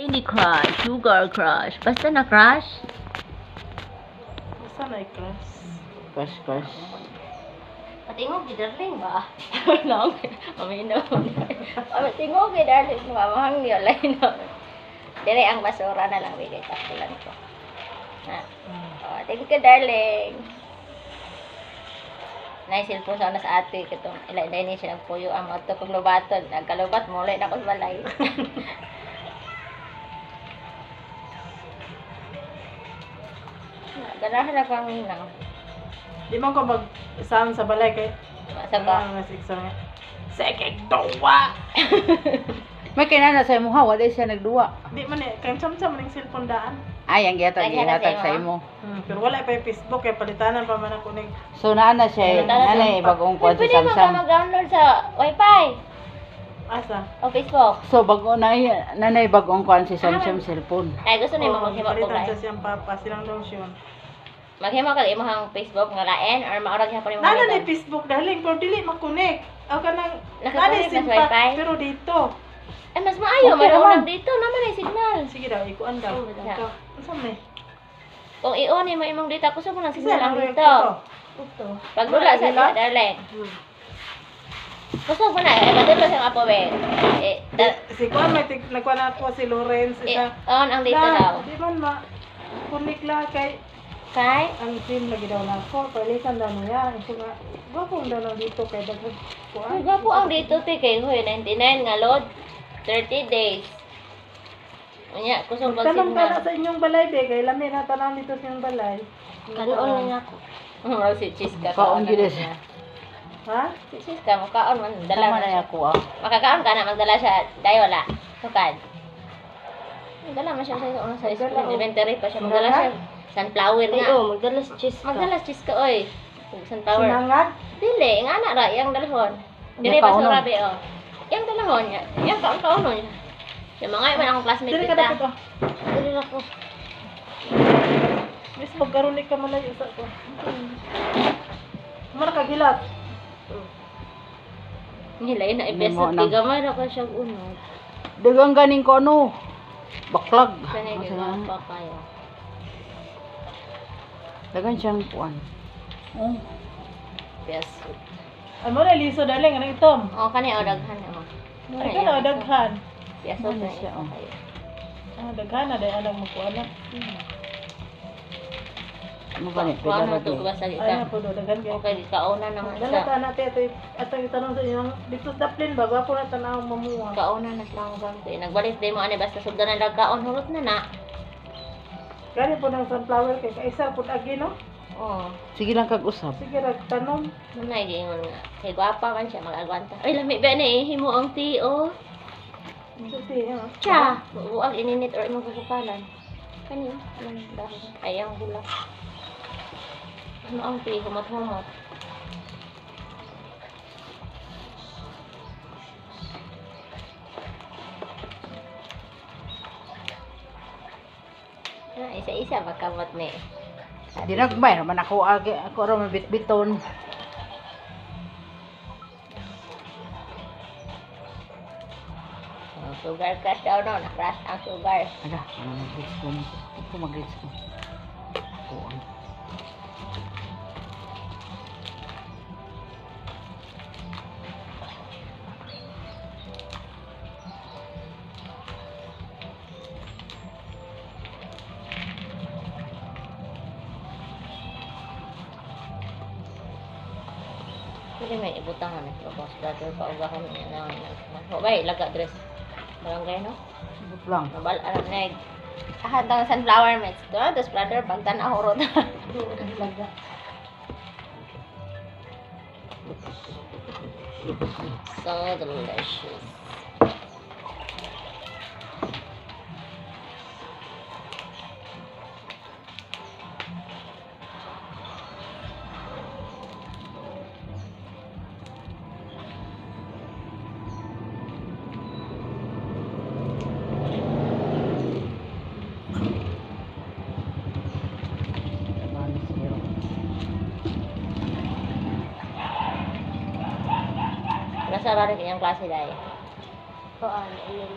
Hindi crush, sugar crush. Basta na crush. Basta na i-crush. Crush. Patingog ni darling ba? Lang. Amino. Patingog ni darling ba? Mahang niyo lain na. Dire ang basura na lang bigay takulan ko. Ha. Oh, thank you darling. Nay cellphone sa sa ate kitong ilay ni siya nagpuyo ang mga to kung lubaton. Nagkalubat mo ulit ako sa balay. Ganahan na kang nang. Di man ko mag-isam sa balay kay Masa ba? Sekig duwa! May kinana sa imo ha, wala siya nagduwa. Di man eh, kaya sam-sam ning cellphone daan. Ay, ang gihatag Ay, gihatag sa sa imo. Pero wala pa yung Facebook, kaya palitanan pa man ako ning... So naana siya, nanay bagong kuan sa Pwede mo ka Samsung. mag-download sa Wi-Fi Asa? o Facebook. So bago na nanay bagong kuan si Samsung cellphone. Ay gusto ni mo Oo, maghimo ko palitan guys. sa siyang papa, silang lotion. Maghimo ka imong Facebook nga lain or maurag gyapon imong Nana gamiton? ni Facebook darling, pero dili makonek. Aw ka nang... Nakakonek nana na sa Wi-Fi? pero dito. Ay mas maayo Okay man naman. dito naman ay signal. Sige daw, ikuan daw. Oo, wala. Ito. Unsa may? Kung i-on mo imong data ko sa mo nang Isa signal ang lang dito. Ito. Pag dula sa Wala. darling. Hmm. Gusto mo na ay madula sa apo be. Si Kuan may nagkuan ako si Lawrence isa. On ang dito daw. Di man ma kunik la kay Kay ang team lagi daw na ako. Palitan daw niya. Ito nga. Gwapo daw na dito kay dagdag kuan. gapo ang dito te kay hoy 99 nga load 30 days. Unya kusog pag Tanong ka na signal. sa inyong balay be kay lami na tanong dito sa inyong balay. Karoon na ako. Oh, si Chiska. Kaon gid siya. Ha? Si Chiska mo kaon man dala Dala na na siya. ako ah. Makakaon ka na magdala siya dayo wala. Tukad. Dala man siya sa una sa school inventory pa siya magdala siya. Sunflower nga. Oo, magdala si Chiska. Magdala si Chiska oy. Sunflower. Sinangad? Dili, nga na ra yang dalhon. Dili Yung pa sa kaunon. rabi oh. Yang dalhon niya. Yang kaunon niya. Yung mga iba akong classmate Dili ka kita. dapat oh. Dili na ko. Miss magkaroon ka malayo sa ko. Mara ka gilat. Nilay na Hindi mo ipesat na. kay gamay ra ka siya unod. Dagang ganing ko ano. Baklag. Kanay Asa gyud na? pa kayo. Dagan siyang kuan. Oh. Peso. Ay mo na liso darling ano itom. Oh, kani o daghan mo. Ay ka na daghan. Peso Ano na siya, siya. oh. Ah daghan na dai alang mo kuan na. Ano ba ni? Paano to Pwede ba sa Ay kita? na po daghan kay. Okay, kauna naman Dala siya. ta natin ito atong itanong sa inyo dito sa Daplin ba gwapo na tanaw mamuha. Kauna na lang bangko. Nagbalik din mo ani basta sugdan na dagkaon hulot na na. Gani po ng sunflower kay kaisa pud agi no. Oh, Sige lang kag-usap. Sige ra tanom. nanay giingon nga. Kay gwapa man siya mag-agwanta. Ay lami ba na himo ang tea oh. Suti ha. Cha, buwag ininit or imong kukupalan. Kani, anong dahon? Ay, ang gula. Ano ang tea? Humot-humot. Isa-isa magkamot ni. Di na kumbay naman ako ra mabit-biton. Oh, sugar crush daw no, na-crush ang sugar. Ala, ano mag-reach ko? Ako mag-reach ko. Kuan. Pwede may ibutangan eh. Tapos brother pa ugahon niya na. Bay, laga dress. Barangay no? Ibut lang. Nabal alam neg. Ahad ang sunflower mix to. Tapos brother pag tanaw ro. So delicious. Nasa ba rin kanyang klase dahil? Koan, 3.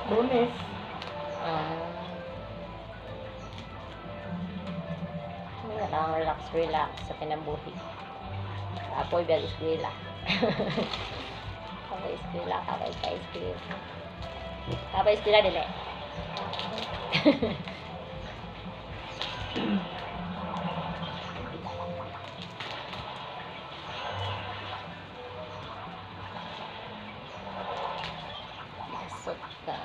Lunes. Wala lang, relax sa kinabuhi. Apoy biag eskwela. Kapay eskwela, kapay pa eskwela. Kapay eskwela dili. Sukan.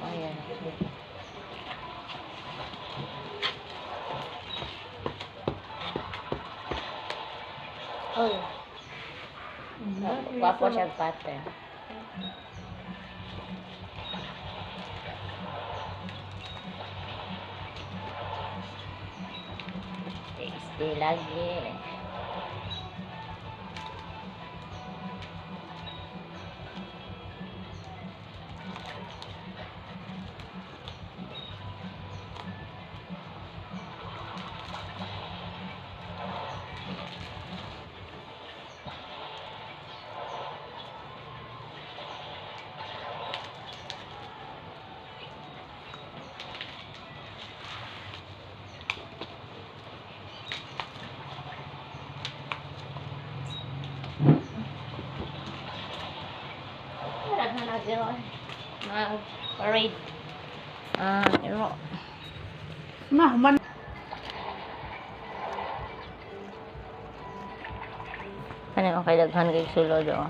Ayan. Oh, wapo siya pattern. Tasty lagi. Mag-parade. Pero, Nah, man. ano yung kay daghan kay sulod, oh.